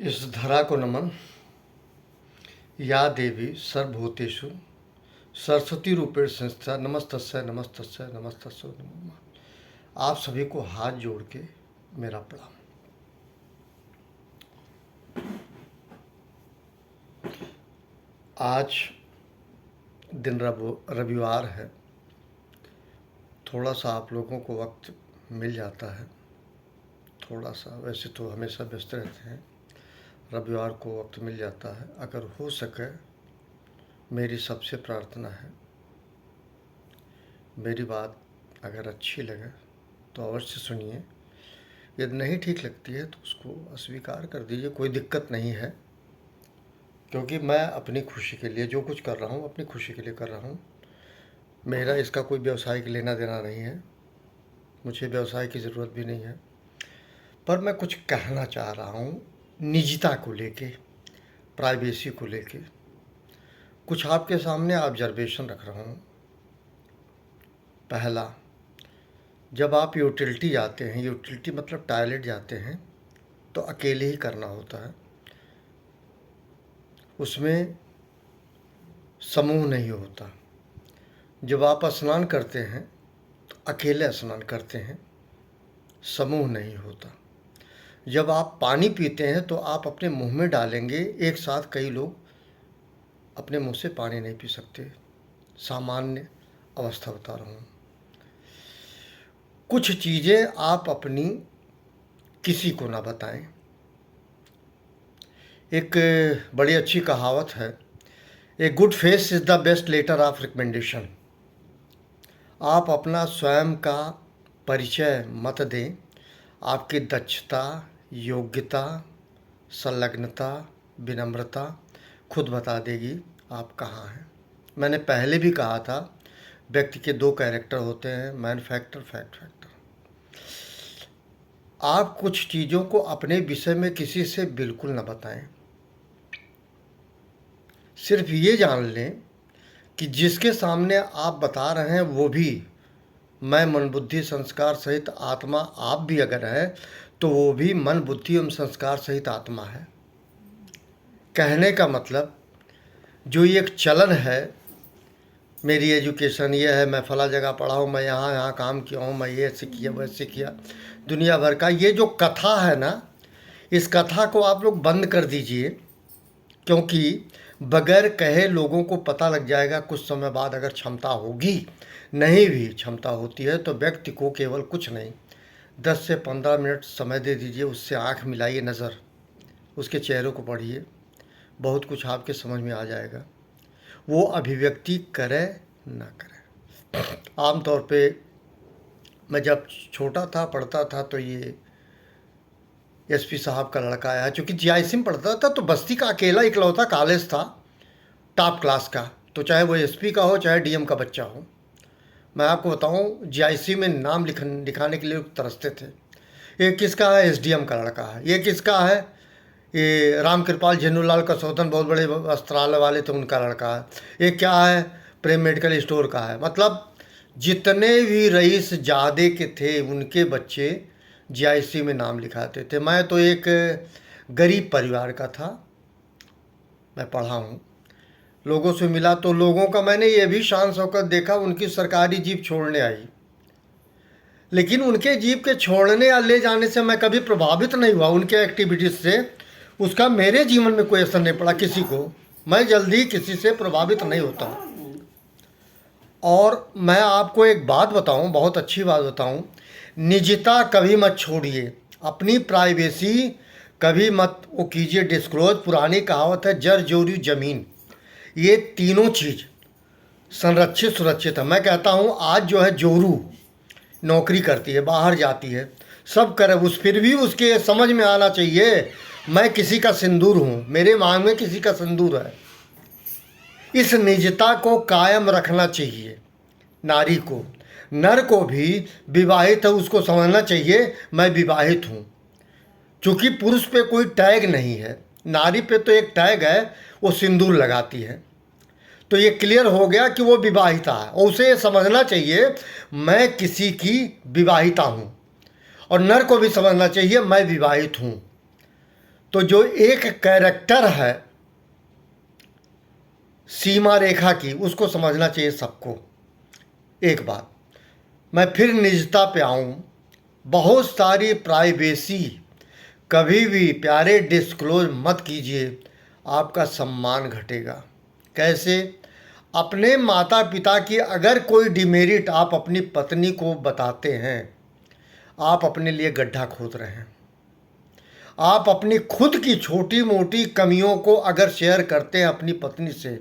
इस धरा को नमन। या देवी सर्वभूतेषु सरस्वती रूपेण संस्था नमस्तस्यै नमस्तस्यै नमस्तस्यै नमो नमः। आप सभी को हाथ जोड़ के मेरा प्रणाम। आज दिन रविवार है, थोड़ा सा आप लोगों को वक्त मिल जाता है। थोड़ा सा, वैसे तो हमेशा व्यस्त रहते हैं, रविवार को वक्त मिल जाता है। अगर हो सके, मेरी सबसे प्रार्थना है, मेरी बात अगर अच्छी लगे तो अवश्य सुनिए। यदि नहीं ठीक लगती है तो उसको अस्वीकार कर दीजिए, कोई दिक्कत नहीं है। क्योंकि मैं अपनी खुशी के लिए जो कुछ कर रहा हूँ, अपनी खुशी के लिए कर रहा हूँ। मेरा इसका कोई व्यवसाय की लेना देना नहीं है, मुझे व्यवसाय की ज़रूरत भी नहीं है। पर मैं कुछ कहना चाह रहा हूँ निजता को लेके, प्राइवेसी को लेके। कुछ आपके सामने ऑब्जर्वेशन रख रहा हूँ। पहला, जब आप यूटिलिटी जाते हैं, यूटिलिटी मतलब टॉयलेट जाते हैं, तो अकेले ही करना होता है। उसमें समूह नहीं होता। जब आप स्नान करते हैं तो अकेले स्नान करते हैं, समूह नहीं होता। जब आप पानी पीते हैं तो आप अपने मुंह में डालेंगे, एक साथ कई लोग अपने मुंह से पानी नहीं पी सकते। सामान्य अवस्था बता रहा हूँ। कुछ चीज़ें आप अपनी किसी को ना बताएं। एक बड़ी अच्छी कहावत है, a good face is the best letter of recommendation. आप अपना स्वयं का परिचय मत दें। आपकी दक्षता, योग्यता, संलग्नता, विनम्रता खुद बता देगी आप कहाँ हैं। मैंने पहले भी कहा था, व्यक्ति के दो कैरेक्टर होते हैं, मैन फैक्टर, फैक्ट फैक्टर। आप कुछ चीज़ों को अपने विषय में किसी से बिल्कुल न बताएं। सिर्फ ये जान लें कि जिसके सामने आप बता रहे हैं वो भी मैं, मन बुद्धि संस्कार सहित आत्मा, आप भी अगर है तो वो भी मन बुद्धि एवं संस्कार सहित आत्मा है। कहने का मतलब, जो ये एक चलन है, मेरी एजुकेशन ये है, मैं फला जगह पढ़ा हूँ, मैं यहाँ यहाँ काम किया हूँ, मैं ये किया वैसे किया, दुनिया भर का ये जो कथा है ना, इस कथा को आप लोग बंद कर दीजिए। क्योंकि बगैर कहे लोगों को पता लग जाएगा कुछ समय बाद। अगर क्षमता होगी, नहीं भी क्षमता होती है तो व्यक्ति को केवल कुछ नहीं, 10 से 15 मिनट समय दे दीजिए। उससे आँख मिलाइए, नज़र, उसके चेहरे को पढ़िए, बहुत कुछ आपके समझ में आ जाएगा। वो अभिव्यक्ति करे ना करे। आमतौर पे मैं जब छोटा था, पढ़ता था, तो ये एसपी साहब का लड़का आया। चूँकि जीआईसी में पढ़ता था तो बस्ती का अकेला इकलौता कॉलेज था टॉप क्लास का, तो चाहे वो एसपी का हो चाहे डीएम का बच्चा हो। मैं आपको बताऊं, जीआईसी में नाम लिखाने के लिए तरसते थे। ये किसका है? एसडीएम का लड़का है। ये किसका है? ये राम कृपाल झेनुलाल कसौतन, बहुत बड़े वस्त्रालय वाले थे, उनका लड़का है। ये क्या है? प्रेम मेडिकल स्टोर का है। मतलब जितने भी रईस जादे के थे, उनके बच्चे जीआईसी में नाम लिखाते थे। मैं तो एक गरीब परिवार का था, मैं पढ़ा हूँ, लोगों से मिला तो लोगों का मैंने ये भी शान शौकत देखा, उनकी सरकारी जीप छोड़ने आई। लेकिन उनके जीप के छोड़ने या ले जाने से मैं कभी प्रभावित नहीं हुआ, उनके एक्टिविटीज़ से। उसका मेरे जीवन में कोई असर नहीं पड़ा किसी को। मैं जल्दी किसी से प्रभावित नहीं होता हूँ। और मैं आपको एक बात बताऊँ, बहुत अच्छी बात बताऊँ, निजता कभी मत छोड़िए, अपनी प्राइवेसी कभी मत वो कीजिए डिस्क्लोज। पुरानी कहावत है, जर जोरू जमीन, ये तीनों चीज़ संरक्षित सुरक्षित है। मैं कहता हूँ, आज जो है जोरू नौकरी करती है, बाहर जाती है, सब करे, उस फिर भी उसके समझ में आना चाहिए मैं किसी का सिंदूर हूँ, मेरे मांग में किसी का सिंदूर है। इस निजता को कायम रखना चाहिए नारी को। नर को भी विवाहित है, उसको समझना चाहिए मैं विवाहित हूँ। चूँकि पुरुष पे कोई टैग नहीं है, नारी पे तो एक टैग है, वो सिंदूर लगाती है। तो ये क्लियर हो गया कि वो विवाहिता है, और उसे ये समझना चाहिए मैं किसी की विवाहिता हूँ। और नर को भी समझना चाहिए मैं विवाहित हूँ। तो जो एक कैरेक्टर है सीमा रेखा की, उसको समझना चाहिए सबको। एक बात मैं फिर निजता पे आऊँ, बहुत सारी प्राइवेसी कभी भी प्यारे डिस्क्लोज मत कीजिए, आपका सम्मान घटेगा। कैसे? अपने माता पिता की अगर कोई डिमेरिट आप अपनी पत्नी को बताते हैं, आप अपने लिए गड्ढा खोद रहे हैं। आप अपनी खुद की छोटी मोटी कमियों को अगर शेयर करते हैं अपनी पत्नी से,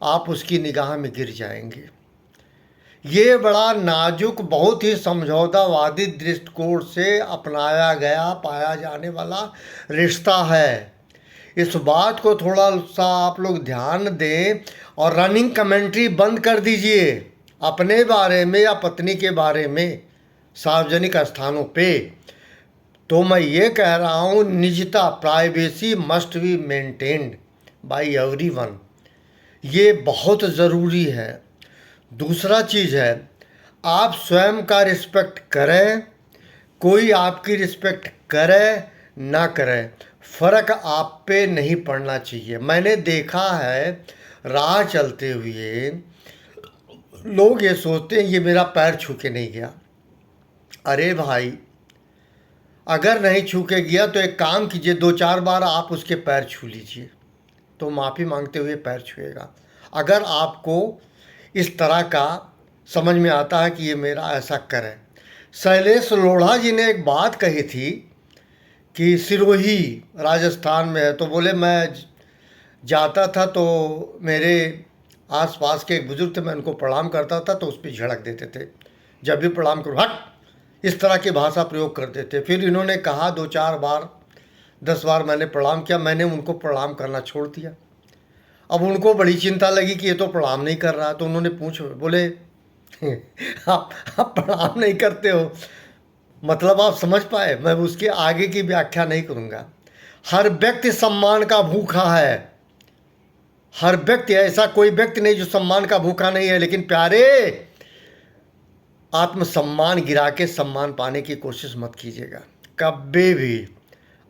आप उसकी निगाह में गिर जाएंगे। ये बड़ा नाजुक, बहुत ही समझौतावादी दृष्टिकोण से अपनाया गया पाया जाने वाला रिश्ता है। इस बात को थोड़ा सा आप लोग ध्यान दें और रनिंग कमेंट्री बंद कर दीजिए अपने बारे में या पत्नी के बारे में सार्वजनिक स्थानों पे। तो मैं ये कह रहा हूँ, निजता, privacy must be maintained by everyone. ये बहुत ज़रूरी है। दूसरा चीज़ है, आप स्वयं का रिस्पेक्ट करें, कोई आपकी रिस्पेक्ट करे ना करे, फ़र्क आप पे नहीं पड़ना चाहिए। मैंने देखा है राह चलते हुए लोग ये सोचते हैं ये मेरा पैर छू के नहीं गया। अरे भाई, अगर नहीं छू के गया तो एक काम कीजिए, 2-4 बार आप उसके पैर छू लीजिए तो माफ़ी मांगते हुए पैर छुएगा। अगर आपको इस तरह का समझ में आता है कि ये मेरा ऐसा करे। शैलेश लोढ़ा जी ने एक बात कही थी कि सिरोही राजस्थान में है, तो बोले मैं जाता था तो मेरे आसपास के एक बुजुर्ग थे, मैं उनको प्रणाम करता था तो उस पर झड़क देते थे। जब भी प्रणाम करो, हट, इस तरह की भाषा प्रयोग करते थे। फिर इन्होंने कहा 2-4 बार 10 बार मैंने प्रणाम किया, मैंने उनको प्रणाम करना छोड़ दिया। अब उनको बड़ी चिंता लगी कि ये तो प्रणाम नहीं कर रहा, तो उन्होंने बोले आप प्रणाम नहीं करते हो, मतलब आप समझ पाए? मैं उसके आगे की व्याख्या नहीं करूँगा। हर व्यक्ति सम्मान का भूखा है, हर व्यक्ति, ऐसा कोई व्यक्ति नहीं जो सम्मान का भूखा नहीं है। लेकिन प्यारे, आत्मसम्मान गिरा के सम्मान पाने की कोशिश मत कीजिएगा कभी भी।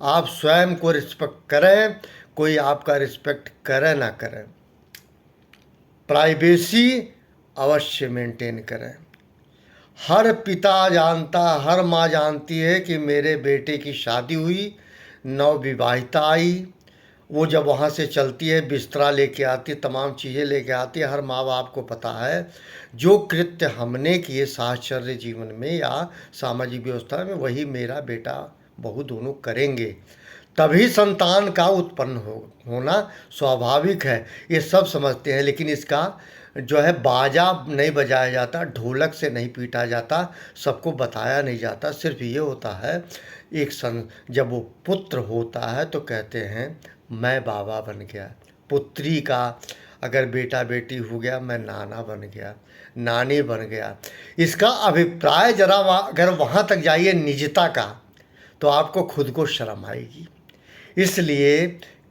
आप स्वयं को रिस्पेक्ट करें, कोई आपका रिस्पेक्ट करे ना करे। प्राइवेसी अवश्य मेंटेन करें। हर पिता जानता, हर माँ जानती है कि मेरे बेटे की शादी हुई, नवविवाहिता आई, वो जब वहाँ से चलती है बिस्तरा लेके आती, तमाम चीज़ें लेके आती है। हर माँ बाप को पता है जो कृत्य हमने किए साहचर्य जीवन में या सामाजिक व्यवस्था में, वही मेरा बेटा बहू दोनों करेंगे। तभी संतान का उत्पन्न होना स्वाभाविक है, ये सब समझते हैं। लेकिन इसका जो है बाजा नहीं बजाया जाता, ढोलक से नहीं पीटा जाता, सबको बताया नहीं जाता। सिर्फ ये होता है जब वो पुत्र होता है तो कहते हैं मैं बाबा बन गया। पुत्री का अगर बेटा बेटी हो गया, मैं नाना बन गया, नानी बन गया। इसका अभिप्राय जरा अगर वहाँ तक जाइए निजता का, तो आपको खुद को शर्म आएगी। इसलिए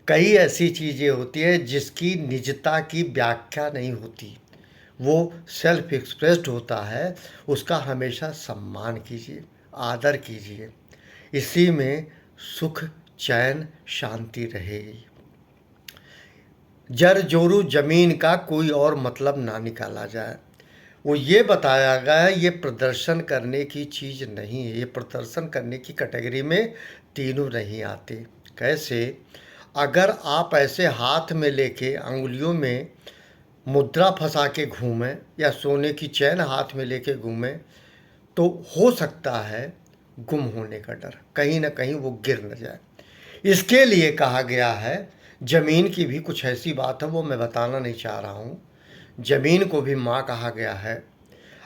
कई ऐसी चीज़ें होती हैं जिसकी निजता की व्याख्या नहीं होती, वो सेल्फ एक्सप्रेस्ड होता है, उसका हमेशा सम्मान कीजिए, आदर कीजिए। इसी में सुख, चैन, शांति रहेगी। जर जोरू जमीन का कोई और मतलब ना निकाला जाए। वो ये बताया गया है ये प्रदर्शन करने की चीज़ नहीं है, ये प्रदर्शन करने की कैटेगरी में तीनों नहीं आते। कैसे? अगर आप ऐसे हाथ में लेके अंगुलियों में मुद्रा फंसा के घूमें या सोने की चैन हाथ में लेके घूमें, तो हो सकता है गुम होने का डर, कहीं ना कहीं वो गिर न जाए। इसके लिए कहा गया है, ज़मीन की भी कुछ ऐसी बात है, वो मैं बताना नहीं चाह रहा हूँ। ज़मीन को भी माँ कहा गया है।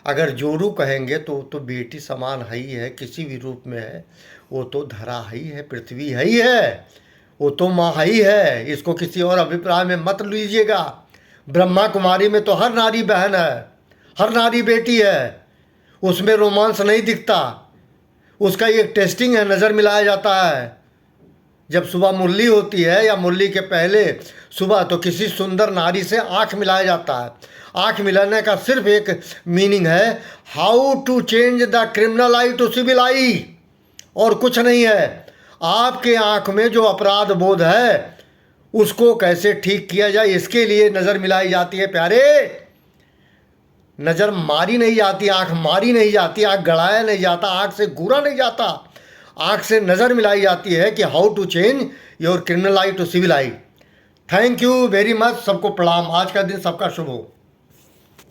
अगर जोरू कहेंगे तो बेटी समान है ही है, किसी भी रूप में है। वो तो धरा है ही है, पृथ्वी है ही है, वो तो माँ है ही है। इसको किसी और अभिप्राय में मत लीजिएगा। ब्रह्मा कुमारी में तो हर नारी बहन है, हर नारी बेटी है, उसमें रोमांस नहीं दिखता। उसका एक टेस्टिंग है, नज़र मिलाया जाता है। जब सुबह मुरली होती है या मुरली के पहले सुबह, तो किसी सुंदर नारी से आँख मिलाया जाता है। आँख मिलाने का सिर्फ एक मीनिंग है, how to change the criminal eye to civil eye, और कुछ नहीं है। आपके आंख में जो अपराध बोध है उसको कैसे ठीक किया जाए, इसके लिए नज़र मिलाई जाती है प्यारे। नज़र मारी नहीं जाती, आंख मारी नहीं जाती, आंख गड़ाया नहीं जाता, आंख से घूरा नहीं जाता, आंख से नज़र मिलाई जाती है कि how to change your criminal eye to civil eye. Thank you very much. सबको प्रणाम। आज का दिन सबका शुभ हो।